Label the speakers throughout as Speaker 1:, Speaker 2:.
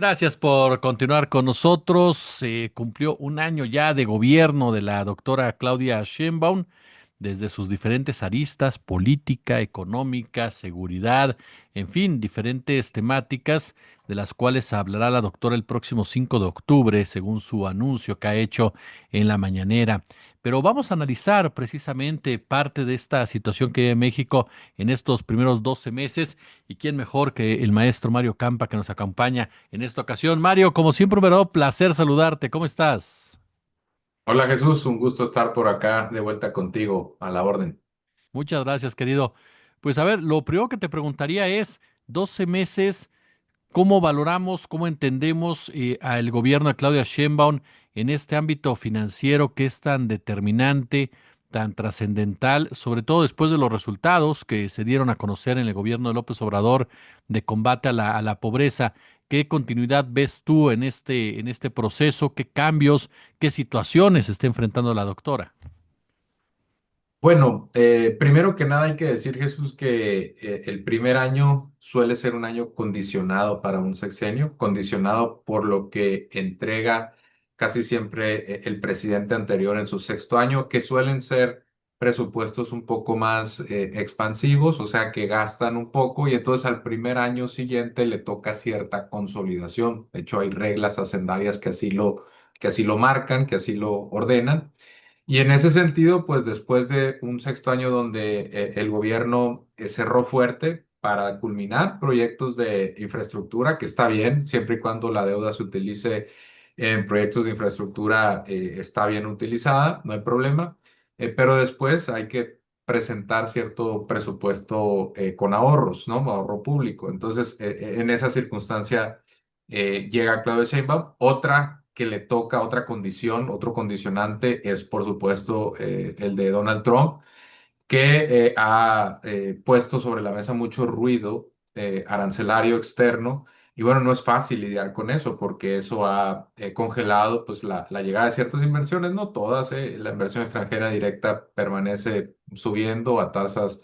Speaker 1: Gracias por continuar con nosotros. Se cumplió un año ya de gobierno de la doctora Claudia Sheinbaum desde sus diferentes aristas, política, económica, seguridad, en fin, diferentes temáticas de las cuales hablará la doctora el próximo 5 de octubre, según su anuncio que ha hecho en la mañanera. Pero vamos a analizar precisamente parte de esta situación que vive México en estos primeros 12 meses y quién mejor que el maestro Mario Campa que nos acompaña en esta ocasión. Mario, como siempre, un verdadero placer saludarte. ¿Cómo estás?
Speaker 2: Hola Jesús, un gusto estar por acá de vuelta contigo a la orden.
Speaker 1: Muchas gracias, querido. Pues a ver, lo primero que te preguntaría es, 12 meses, ¿cómo valoramos, cómo entendemos al gobierno de Claudia Sheinbaum en este ámbito financiero que es tan determinante, tan trascendental, sobre todo después de los resultados que se dieron a conocer en el gobierno de López Obrador de combate a la pobreza? ¿Qué continuidad ves tú en este proceso? ¿Qué cambios, qué situaciones está enfrentando la doctora?
Speaker 2: Bueno, primero que nada hay que decir, Jesús, que el primer año suele ser un año condicionado para un sexenio, condicionado por lo que entrega casi siempre el presidente anterior en su sexto año, que suelen ser presupuestos un poco más expansivos, o sea, que gastan un poco y entonces al primer año siguiente le toca cierta consolidación. De hecho, hay reglas hacendarias que así lo marcan, que así lo ordenan. Y en ese sentido, pues después de un sexto año donde el gobierno cerró fuerte para culminar proyectos de infraestructura, que está bien, siempre y cuando la deuda se utilice en proyectos de infraestructura, está bien utilizada, no hay problema. Pero después hay que presentar cierto presupuesto con ahorros, ¿no? Ahorro público. Entonces, en esa circunstancia llega Claudia Sheinbaum. Otra que le toca, otra condición, otro condicionante es, por supuesto, el de Donald Trump, que ha puesto sobre la mesa mucho ruido arancelario externo. Y bueno, no es fácil lidiar con eso porque eso ha congelado pues, la llegada de ciertas inversiones, no todas. La inversión extranjera directa permanece subiendo a tasas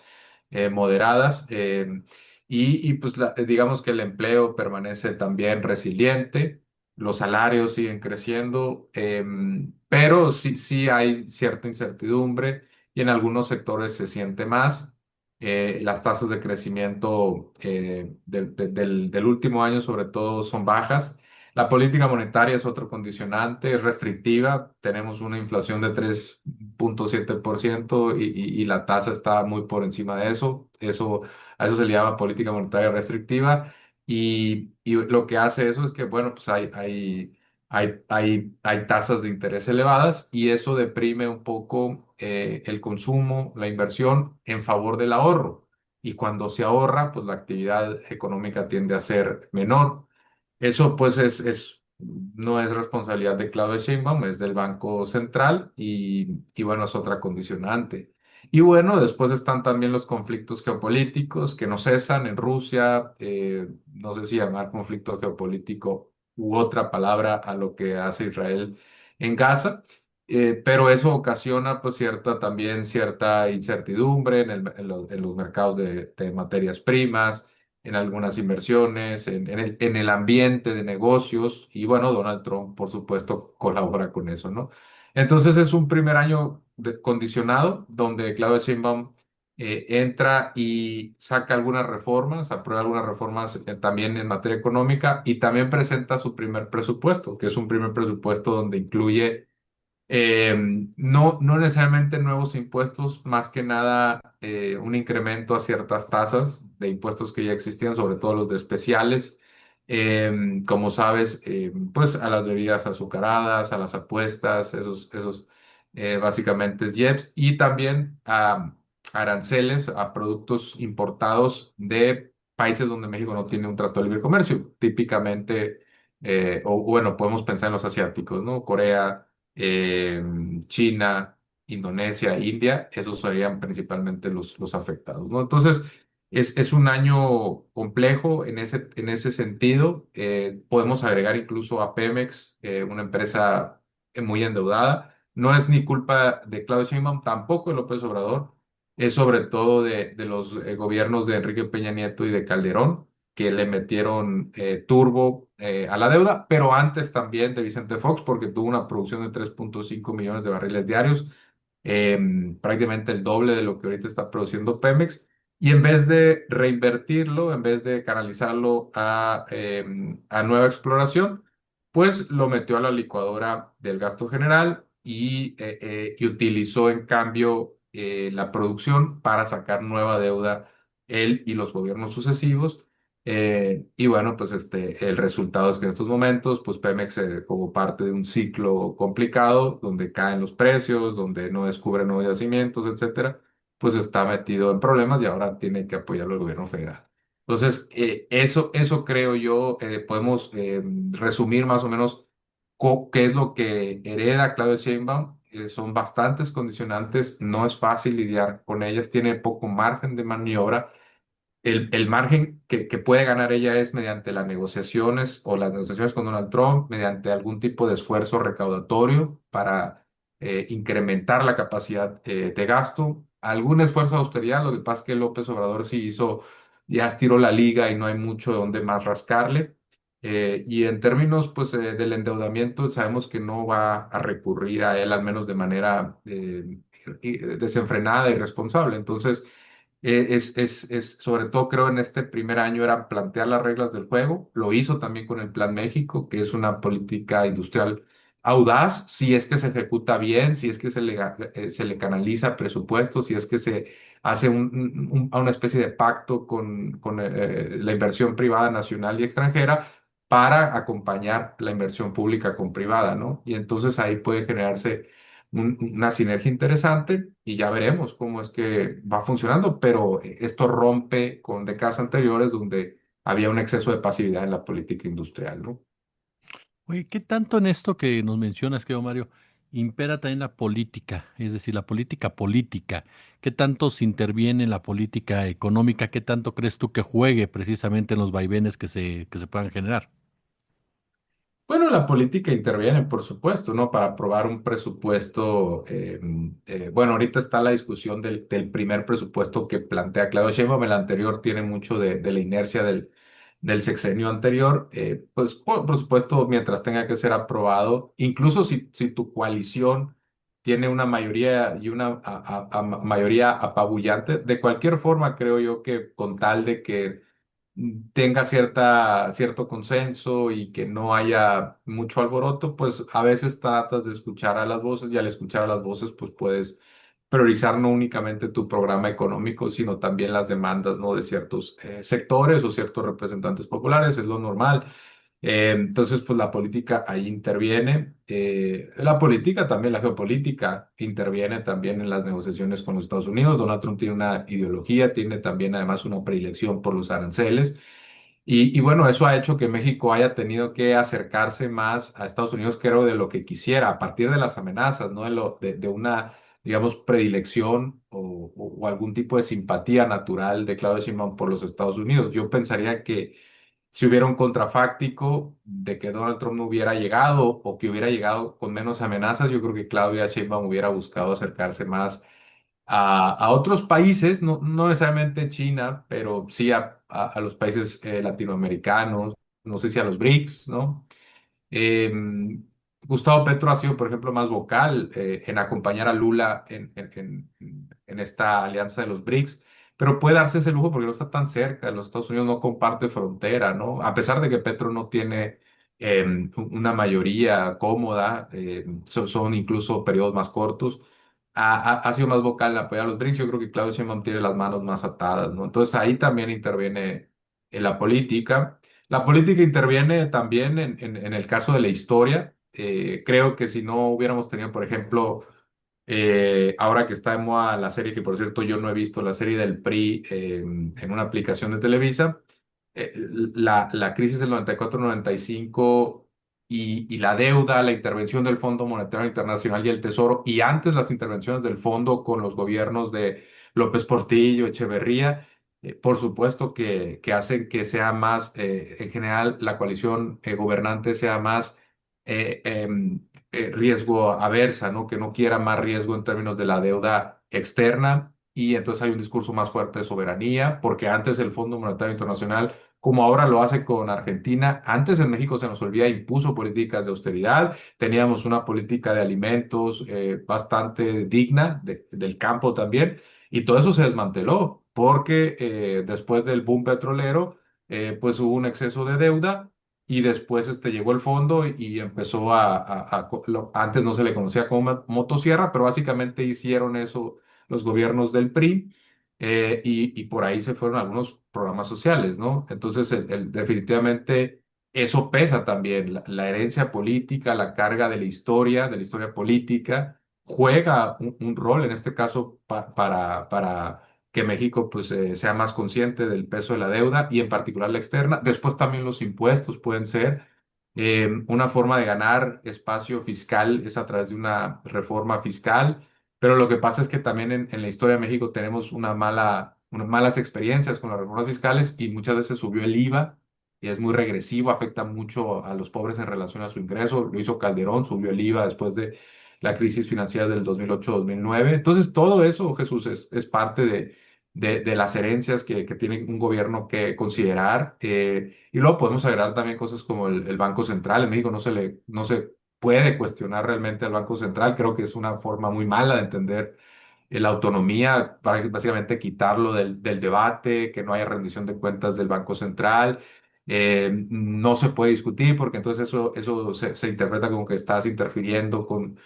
Speaker 2: moderadas. Pues digamos que el empleo permanece también resiliente, los salarios siguen creciendo, pero sí hay cierta incertidumbre y en algunos sectores se siente más. Las tasas de crecimiento del último año sobre todo son bajas. La política monetaria es otro condicionante, es restrictiva. Tenemos una inflación de 3,7% y la tasa está muy por encima de eso. A eso se le llama política monetaria restrictiva. Y lo que hace eso es que, bueno, pues hay tasas de interés elevadas y eso deprime un poco el consumo, la inversión en favor del ahorro. Y cuando se ahorra, pues la actividad económica tiende a ser menor. Eso pues no es responsabilidad de Claudia Sheinbaum, es del Banco Central y bueno, es otra condicionante. Y bueno, después están también los conflictos geopolíticos que no cesan en Rusia, no sé si llamar conflicto geopolítico u otra palabra a lo que hace Israel en Gaza. Pero eso ocasiona pues también cierta incertidumbre en los mercados de materias primas, en algunas inversiones, en el ambiente de negocios y bueno, Donald Trump por supuesto colabora con eso, ¿no? Entonces es un primer año condicionado donde Claudia Sheinbaum entra y saca algunas reformas, aprueba algunas reformas también en materia económica y también presenta su primer presupuesto, que es un primer presupuesto donde incluye no necesariamente nuevos impuestos, más que nada un incremento a ciertas tasas de impuestos que ya existían, sobre todo los de especiales. Como sabes, pues a las bebidas azucaradas, a las apuestas, esos básicamente es IEPS, y también a aranceles a productos importados de países donde México no tiene un trato de libre comercio, típicamente, o bueno, podemos pensar en los asiáticos, ¿no? Corea, eh, China, Indonesia, India, esos serían principalmente los afectados, ¿no? Entonces, es un año complejo en ese sentido. Podemos agregar incluso a Pemex, una empresa muy endeudada. No es ni culpa de Claudio Sheinbaum, tampoco de López Obrador, es sobre todo de los gobiernos de Enrique Peña Nieto y de Calderón. que le metieron turbo a la deuda, pero antes también de Vicente Fox, porque tuvo una producción de 3,5 millones de barriles diarios, prácticamente el doble de lo que ahorita está produciendo Pemex. Y en vez de reinvertirlo, en vez de canalizarlo a nueva exploración, pues lo metió a la licuadora del gasto general y utilizó en cambio la producción para sacar nueva deuda él y los gobiernos sucesivos. Y bueno, pues el resultado es que en estos momentos, pues Pemex, como parte de un ciclo complicado, donde caen los precios, donde no descubre nuevos yacimientos, etcétera, pues está metido en problemas y ahora tiene que apoyarlo el gobierno federal. Entonces, eso creo yo, podemos resumir más o menos qué es lo que hereda Claudia Sheinbaum. Son bastantes condicionantes, no es fácil lidiar con ellas, tiene poco margen de maniobra. El margen que puede ganar ella es mediante las negociaciones o las negociaciones con Donald Trump, mediante algún tipo de esfuerzo recaudatorio para incrementar la capacidad de gasto, algún esfuerzo de austeridad. Lo que pasa es que López Obrador sí hizo, ya estiró la liga y no hay mucho de donde más rascarle. Y en términos pues, del endeudamiento, sabemos que no va a recurrir a él, al menos de manera desenfrenada y responsable. Entonces, sobre todo creo en este primer año era plantear las reglas del juego. Lo hizo también con el Plan México, que es una política industrial audaz, si es que se ejecuta bien, si es que se le canaliza presupuesto, si es que se hace una especie de pacto con la inversión privada nacional y extranjera para acompañar la inversión pública con privada, ¿no? Y entonces ahí puede generarse una sinergia interesante y ya veremos cómo es que va funcionando, pero esto rompe con décadas anteriores donde había un exceso de pasividad en la política industrial, ¿no?
Speaker 1: Oye, ¿qué tanto en esto que nos mencionas, querido Mario, impera también la política? Es decir, la política política. ¿Qué tanto se interviene en la política económica? ¿Qué tanto crees tú que juegue precisamente en los vaivenes que se puedan generar?
Speaker 2: Bueno, la política interviene, por supuesto, ¿no? Para aprobar un presupuesto. Bueno, ahorita está la discusión del primer presupuesto que plantea Claudio Sheinbaum. El anterior tiene mucho de la inercia del sexenio anterior. Pues, por supuesto, mientras tenga que ser aprobado, incluso si tu coalición tiene una mayoría y una mayoría apabullante, de cualquier forma, creo yo que con tal de que tenga cierto consenso y que no haya mucho alboroto, pues a veces tratas de escuchar a las voces y al escuchar a las voces, pues puedes priorizar no únicamente tu programa económico, sino también las demandas, ¿no? De ciertos sectores o ciertos representantes populares, es lo normal. Entonces, pues la política ahí interviene. La política también, la geopolítica interviene también en las negociaciones con los Estados Unidos. Donald Trump tiene una ideología, tiene también además una predilección por los aranceles. Y bueno, eso ha hecho que México haya tenido que acercarse más a Estados Unidos, creo, de lo que quisiera, a partir de las amenazas, ¿no? De una, digamos, predilección o algún tipo de simpatía natural de Claudio Sheinbaum por los Estados Unidos. Yo pensaría que si hubiera un contrafáctico de que Donald Trump no hubiera llegado o que hubiera llegado con menos amenazas, yo creo que Claudia Sheinbaum hubiera buscado acercarse más a otros países, no necesariamente China, pero sí a los países latinoamericanos, no sé si a los BRICS, ¿no? Eh, Gustavo Petro ha sido, por ejemplo, más vocal en acompañar a Lula en esta alianza de los BRICS, pero puede darse ese lujo porque no está tan cerca. Los Estados Unidos no comparte frontera, ¿no? A pesar de que Petro no tiene una mayoría cómoda, son incluso periodos más cortos. Ha sido más vocal en apoyar a los BRICS. Yo creo que Claudio Sheinbaum tiene las manos más atadas, ¿no? Entonces ahí también interviene en la política. La política interviene también en el caso de la historia. Creo que si no hubiéramos tenido, por ejemplo, ahora que está de moda la serie, que por cierto yo no he visto, la serie del PRI en una aplicación de Televisa, la crisis del 94-95 y la deuda, la intervención del Fondo Monetario Internacional y el Tesoro, y antes las intervenciones del fondo con los gobiernos de López Portillo, Echeverría, por supuesto que hacen que sea más, en general, la coalición gobernante sea más riesgo aversa, ¿no? Que no quiera más riesgo en términos de la deuda externa y entonces hay un discurso más fuerte de soberanía, porque antes el Fondo Monetario Internacional como ahora lo hace con Argentina. Antes en México se nos olvida, impuso políticas de austeridad, teníamos una política de alimentos bastante digna, del campo también, y todo eso se desmanteló porque después del boom petrolero, pues hubo un exceso de deuda. Y después llegó el fondo y empezó antes no se le conocía como motosierra, pero básicamente hicieron eso los gobiernos del PRI, y por ahí se fueron algunos programas sociales, ¿no? Entonces, definitivamente eso pesa también, la herencia política, la carga de la historia política, juega un rol en este caso para que México pues, sea más consciente del peso de la deuda y en particular la externa. Después también los impuestos pueden ser. Una forma de ganar espacio fiscal es a través de una reforma fiscal, pero lo que pasa es que también en la historia de México tenemos unas malas experiencias con las reformas fiscales y muchas veces subió el IVA y es muy regresivo, afecta mucho a los pobres en relación a su ingreso. Lo hizo Calderón, subió el IVA después de la crisis financiera del 2008-2009. Entonces, todo eso, Jesús, es parte de las herencias que tiene un gobierno que considerar. Y luego podemos agregar también cosas como el Banco Central. En México no se puede cuestionar realmente al Banco Central. Creo que es una forma muy mala de entender la autonomía, para básicamente quitarlo del debate, que no haya rendición de cuentas del Banco Central. No se puede discutir porque entonces eso se interpreta como que estás interfiriendo con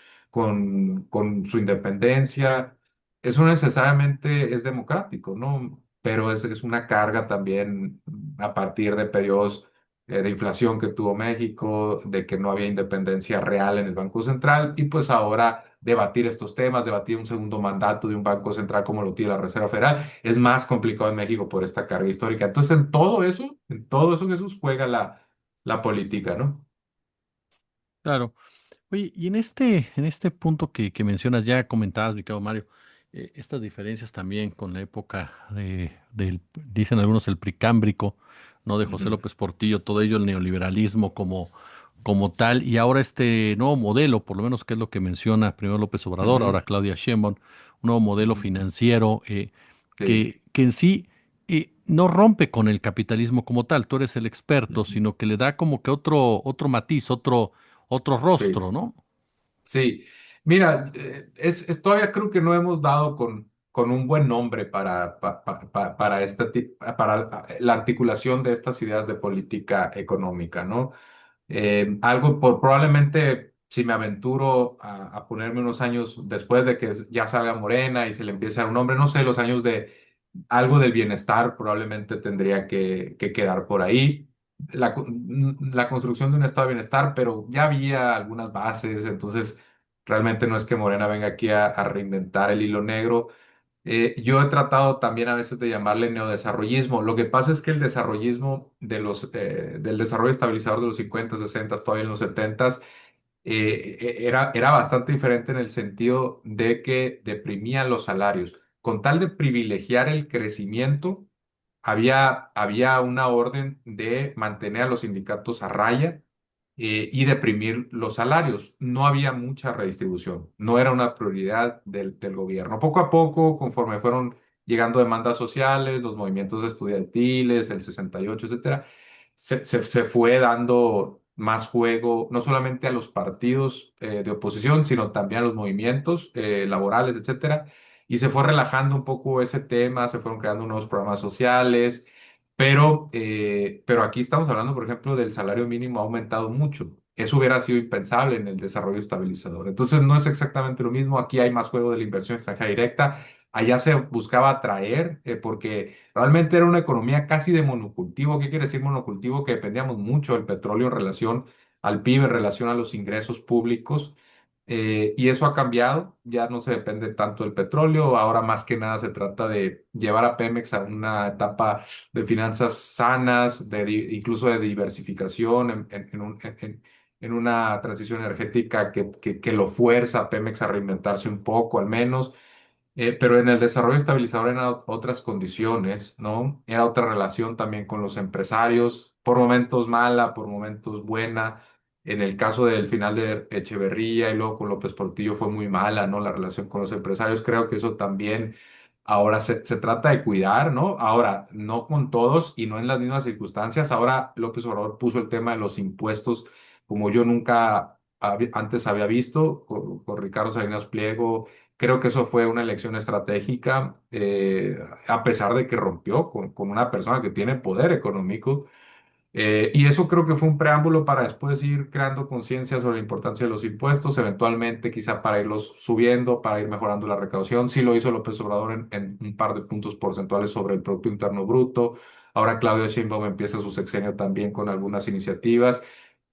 Speaker 2: su independencia. Eso no necesariamente es democrático, ¿no? Pero es una carga también a partir de periodos de inflación que tuvo México, de que no había independencia real en el Banco Central y pues ahora debatir estos temas, debatir un segundo mandato de un Banco Central como lo tiene la Reserva Federal, es más complicado en México por esta carga histórica. Entonces en todo eso, Jesús, juega la política, ¿no?
Speaker 1: Claro. Oye, y en este punto que mencionas, ya comentabas, mi querido Mario, estas diferencias también con la época dicen algunos, el Pricámbrico, ¿no? De José
Speaker 2: Ujú,
Speaker 1: López Portillo, todo ello, el neoliberalismo como tal, y ahora este nuevo modelo, por lo menos que es lo que menciona primero López Obrador,
Speaker 2: ujú,
Speaker 1: ahora Claudia Sheinbaum, un nuevo modelo
Speaker 2: ujú.
Speaker 1: financiero
Speaker 2: Sí.
Speaker 1: que en sí no rompe con el capitalismo como tal, tú eres el experto,
Speaker 2: Ujú.
Speaker 1: sino que le da como que otro matiz, otro
Speaker 2: Sí.
Speaker 1: rostro, ¿no?
Speaker 2: Sí, mira, todavía creo que no hemos dado con un buen nombre para para la articulación de estas ideas de política económica, ¿no? Probablemente si me aventuro a ponerme unos años después de que ya salga Morena y se le empiece a dar un nombre, no sé, los años de algo del bienestar probablemente tendría que quedar por ahí. La construcción de un estado de bienestar, pero ya había algunas bases, entonces realmente no es que Morena venga aquí a reinventar el hilo negro. Yo he tratado también a veces de llamarle neodesarrollismo. Lo que pasa es que el desarrollismo del desarrollo estabilizador de los 50, 60, todavía en los 70, era bastante diferente en el sentido de que deprimía los salarios. Con tal de privilegiar el crecimiento, había una orden de mantener a los sindicatos a raya y deprimir los salarios. No había mucha redistribución, no era una prioridad del gobierno. Poco a poco, conforme fueron llegando demandas sociales, los movimientos estudiantiles, el 68, etcétera, se fue dando más juego, no solamente a los partidos de oposición, sino también a los movimientos laborales, etcétera. Y se fue relajando un poco ese tema, se fueron creando nuevos programas sociales, pero aquí estamos hablando, por ejemplo, del salario mínimo ha aumentado mucho. Eso hubiera sido impensable en el desarrollo estabilizador. Entonces, no es exactamente lo mismo. Aquí hay más juego de la inversión extranjera directa. Allá se buscaba atraer, porque realmente era una economía casi de monocultivo. ¿Qué quiere decir monocultivo? Que dependíamos mucho del petróleo en relación al PIB, en relación a los ingresos públicos. Y eso ha cambiado, ya no se depende tanto del petróleo, ahora más que nada se trata de llevar a Pemex a una etapa de finanzas sanas, incluso de diversificación en una transición energética que lo fuerza a Pemex a reinventarse un poco al menos. Pero en el desarrollo estabilizador eran otras condiciones, ¿no? Era otra relación también con los empresarios, por momentos mala, por momentos buena. En el caso del final de Echeverría y luego con López Portillo fue muy mala, ¿no? La relación con los empresarios. Creo que eso también Ahora se trata de cuidar, ¿no? Ahora, no con todos y no en las mismas circunstancias. Ahora López Obrador puso el tema de los impuestos como yo nunca antes había visto con Ricardo Salinas Pliego. Creo que eso fue una elección estratégica, a pesar de que rompió con una persona que tiene poder económico. Y eso creo que fue un preámbulo para después ir creando conciencia sobre la importancia de los impuestos, eventualmente quizá para irlos subiendo, para ir mejorando la recaudación. Sí lo hizo López Obrador en un par de puntos porcentuales sobre el Producto Interno Bruto. Ahora Claudia Sheinbaum empieza su sexenio también con algunas iniciativas.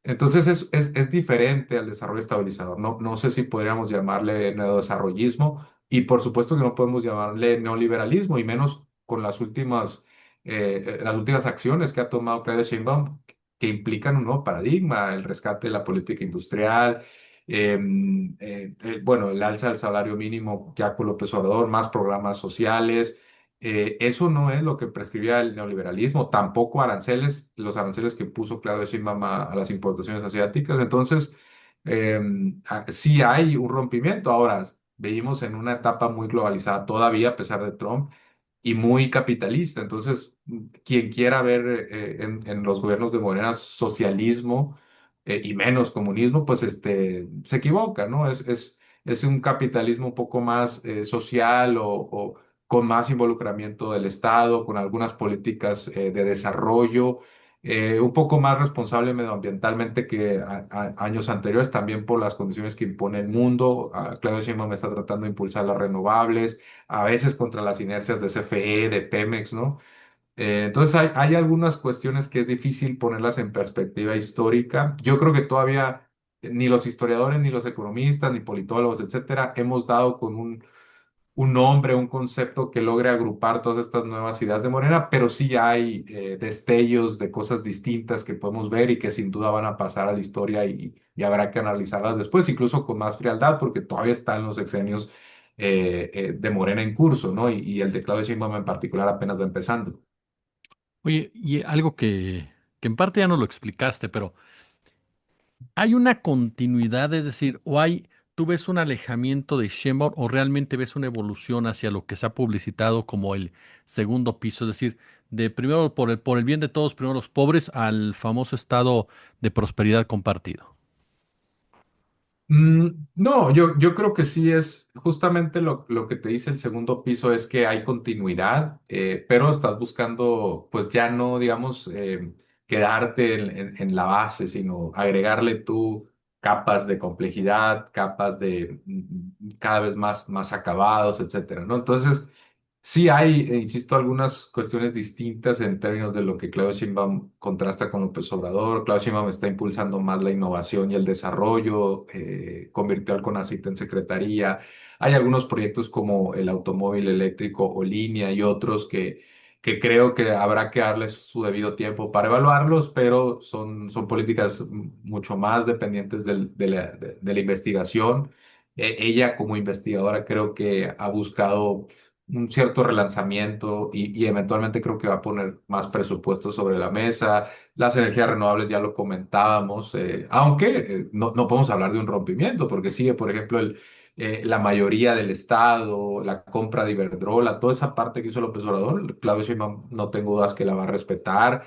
Speaker 2: Entonces es diferente al desarrollo estabilizador. No sé si podríamos llamarle neodesarrollismo y por supuesto que no podemos llamarle neoliberalismo y menos con las últimas acciones que ha tomado Claudia Sheinbaum que implican un nuevo paradigma, el rescate de la política industrial, bueno, el alza del salario mínimo ya con López Obrador, más programas sociales. Eso no es lo que prescribía el neoliberalismo, tampoco aranceles, los aranceles que puso Claudio Sheinbaum a las importaciones asiáticas. Entonces, eh, sí hay un rompimiento. Ahora, vivimos en una etapa muy globalizada todavía, a pesar de Trump, y muy capitalista. Entonces, quien quiera ver en los gobiernos de Morena socialismo y menos comunismo, pues se equivoca, ¿no? Es un capitalismo un poco más social o con más involucramiento del Estado, con algunas políticas de desarrollo, un poco más responsable medioambientalmente que años anteriores, también por las condiciones que impone el mundo. Claudio Sheinbaum está tratando de impulsar las renovables, a veces contra las inercias de CFE, de Pemex, ¿no? Entonces hay algunas cuestiones que es difícil ponerlas en perspectiva histórica. Yo creo que todavía ni los historiadores, ni los economistas, ni politólogos, etcétera, hemos dado con un nombre, un concepto que logre agrupar todas estas nuevas ideas de Morena, pero sí hay destellos de cosas distintas que podemos ver y que sin duda van a pasar a la historia y habrá que analizarlas después, incluso con más frialdad, porque todavía están los sexenios de Morena en curso, ¿no? Y el de Claudio Sheinbaum en particular apenas va empezando.
Speaker 1: Oye, y algo que en parte ya no lo explicaste, pero ¿hay una continuidad? Es decir, tú ves un alejamiento de Sheinbaum o realmente ves una evolución hacia lo que se ha publicitado como el segundo piso? Es decir, de primero por el bien de todos, primero los pobres, al famoso estado de prosperidad compartido.
Speaker 2: No, yo creo que sí es justamente lo que te dice el segundo piso es que hay continuidad, pero estás buscando, pues ya no, digamos, quedarte en la base, sino agregarle tú capas de complejidad, capas de cada vez más acabados, etcétera, ¿no? Entonces, sí hay, insisto, algunas cuestiones distintas en términos de lo que Claudio Sheinbaum contrasta con López Obrador. Claudio Sheinbaum está impulsando más la innovación y el desarrollo, convirtió al CONACYT en secretaría. Hay algunos proyectos como el automóvil eléctrico o línea y otros que creo que habrá que darles su debido tiempo para evaluarlos, pero son políticas mucho más dependientes de la investigación. Ella como investigadora creo que ha buscado un cierto relanzamiento y eventualmente creo que va a poner más presupuesto sobre la mesa. Las energías renovables ya lo comentábamos, aunque no podemos hablar de un rompimiento porque sigue, por ejemplo, la mayoría del Estado, la compra de Iberdrola, toda esa parte que hizo López Obrador, Claudio Sheinbaum no tengo dudas que la va a respetar.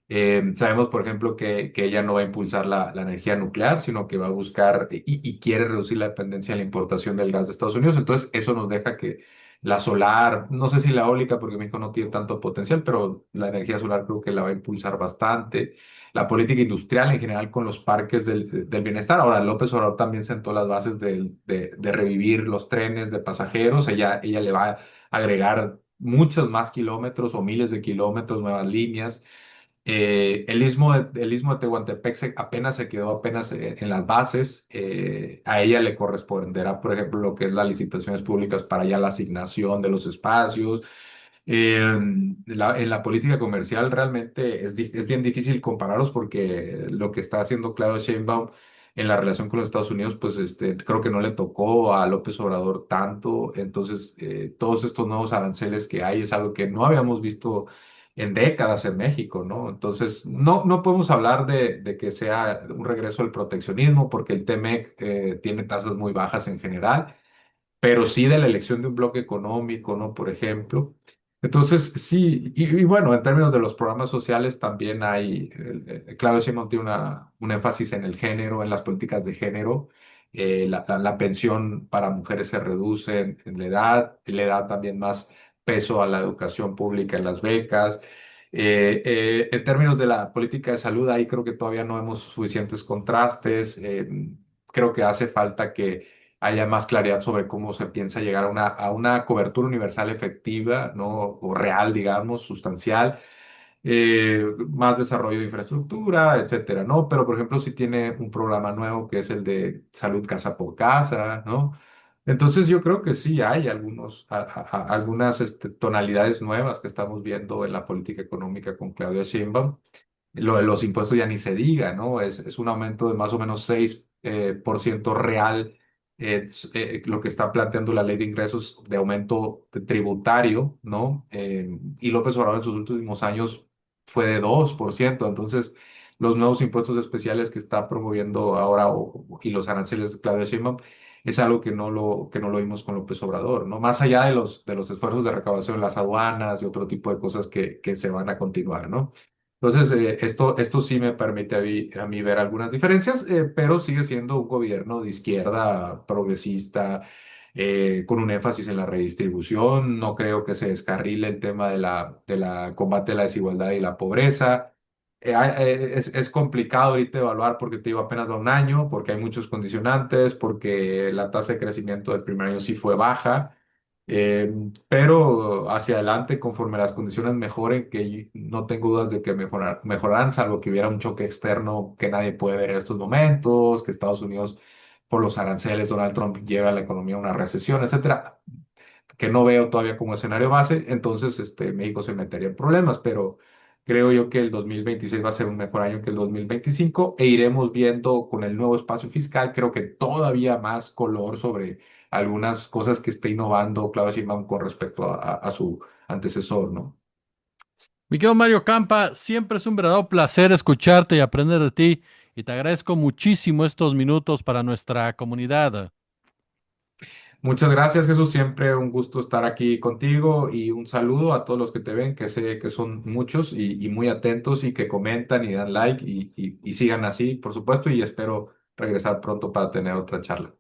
Speaker 2: Sabemos, por ejemplo, que ella no va a impulsar la energía nuclear, sino que va a buscar y quiere reducir la dependencia de la importación del gas de Estados Unidos. Entonces, eso nos deja que la solar, no sé si la eólica, porque México no tiene tanto potencial, pero la energía solar creo que la va a impulsar bastante. La política industrial en general con los parques del bienestar. Ahora, López Obrador también sentó las bases de revivir los trenes de pasajeros. Ella le va a agregar muchos más kilómetros o miles de kilómetros, nuevas líneas. El istmo de Tehuantepec apenas se quedó apenas en las bases. A ella le corresponderá, por ejemplo, lo que es las licitaciones públicas para ya la asignación de los espacios. En la política comercial realmente es bien difícil compararlos porque lo que está haciendo Claudio Sheinbaum en la relación con los Estados Unidos, pues creo que no le tocó a López Obrador tanto. Entonces, todos estos nuevos aranceles que hay es algo que no habíamos visto en décadas en México, ¿no? Entonces, no podemos hablar de que sea un regreso al proteccionismo porque el TEMEC tiene tasas muy bajas en general, pero sí de la elección de un bloque económico, ¿no? Por ejemplo. Entonces, sí, y bueno, en términos de los programas sociales también hay, Claudio Sheinbaum tiene un énfasis en el género, en las políticas de género. La pensión para mujeres se reduce en la edad, le da también más peso a la educación pública en las becas. En términos de la política de salud, ahí creo que todavía no vemos suficientes contrastes. Creo que hace falta que haya más claridad sobre cómo se piensa llegar a una cobertura universal efectiva, ¿no? O real, digamos, sustancial, más desarrollo de infraestructura, etcétera, ¿no? Pero, por ejemplo, si tiene un programa nuevo que es el de salud casa por casa, ¿no? Entonces yo creo que sí hay algunas tonalidades nuevas que estamos viendo en la política económica con Claudia Sheinbaum. Lo de los impuestos ya ni se diga, ¿no? Es un aumento de más o menos 6% real, lo que está planteando la ley de ingresos de aumento tributario, ¿no? Y López Obrador en sus últimos años fue de 2%. Entonces, los nuevos impuestos especiales que está promoviendo ahora y los aranceles de Claudia Sheinbaum es algo que no lo vimos con López Obrador, ¿no? Más allá de los esfuerzos de recaudación en las aduanas y otro tipo de cosas que se van a continuar, ¿no? Entonces, esto sí me permite a mí ver algunas diferencias, pero sigue siendo un gobierno de izquierda progresista, con un énfasis en la redistribución. No creo que se descarrile el tema de la combate a la desigualdad y la pobreza. Es complicado ahorita evaluar porque te digo apenas va un año, porque hay muchos condicionantes, porque la tasa de crecimiento del primer año sí fue baja. Pero hacia adelante, conforme las condiciones mejoren, que no tengo dudas de que mejorarán, salvo que hubiera un choque externo que nadie puede ver en estos momentos, que Estados Unidos, por los aranceles, Donald Trump lleva a la economía a una recesión, etcétera, que no veo todavía como escenario base. Entonces México se metería en problemas, pero creo yo que el 2026 va a ser un mejor año que el 2025 e iremos viendo con el nuevo espacio fiscal, creo que todavía más color sobre algunas cosas que esté innovando Claudio Sheinbaum con respecto a su antecesor, ¿no?
Speaker 1: Mi querido Mario Campa, siempre es un verdadero placer escucharte y aprender de ti, y te agradezco muchísimo estos minutos para nuestra comunidad.
Speaker 2: Muchas gracias, Jesús. Siempre un gusto estar aquí contigo y un saludo a todos los que te ven, que sé que son muchos y muy atentos y que comentan y dan like y sigan así, por supuesto, y espero regresar pronto para tener otra charla.